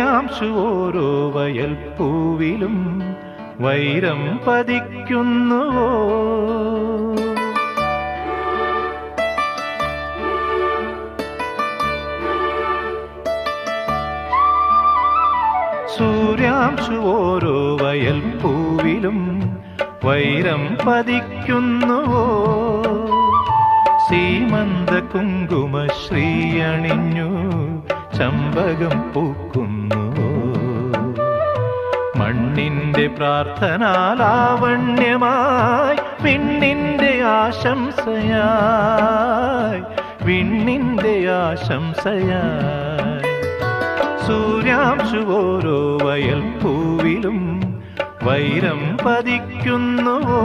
സൂര്യാംശു ഓരോ വയൽപ്പൂവിലും വൈരം പതിക്കുന്നുവോ? സൂര്യാംശു ഓരോ വയൽപ്പൂവിലും വൈരം പതിക്കുന്നുവോ? സീമന്ത കുങ്കുമശ്രീ അണിഞ്ഞു ചമ്പകം പൂക്കുന്നുവോ? മണ്ണിന്റെ പ്രാർത്ഥനാലാവണ്യമായി വിണ്ണിന്റെ ആശംസയായി, വിണ്ണിന്റെ ആശംസയായി സൂര്യാംശു ഓരോ വയൽപ്പൂവിലും വൈരം പതിക്കുന്നുവോ?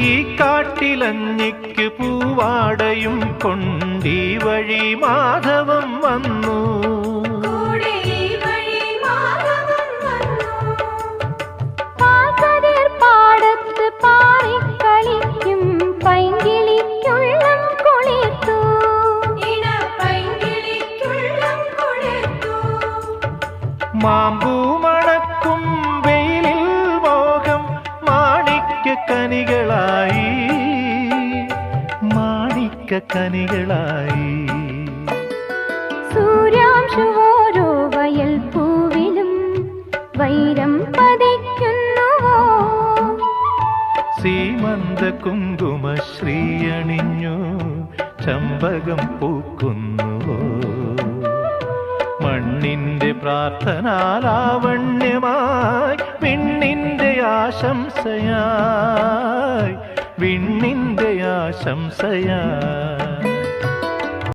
ഈ കാട്ടിലഞ്ഞിക്ക് പൂവാടയും കൊണ്ടീ വഴി മാധവം വന്നു. പാടത്ത് പാറിക്കളിക്കും പൈങ്കിളിക്കുള്ളം കുളിർത്തു. മാമ്പൂ മണക്കും വെയിലിൽ മോഹം മാണിക്യക്കനികളായി, മാണിക്യക്കനികളായി സൂര്യാംശു ഓരോ വയൽപ്പൂവിലും വൈരം പതിക്കുന്നുവോ? സീമന്ത കുങ്കുമശ്രീ അണിഞ്ഞു ചമ്പകം പൂക്കുന്നുവോ? മണ്ണിന്റെ പ്രാർത്ഥനാലാവണ്യമായി വിണ്ണിന്റെ ആശംസയായി, വിണ്ണിന്റെ ആശംസയായി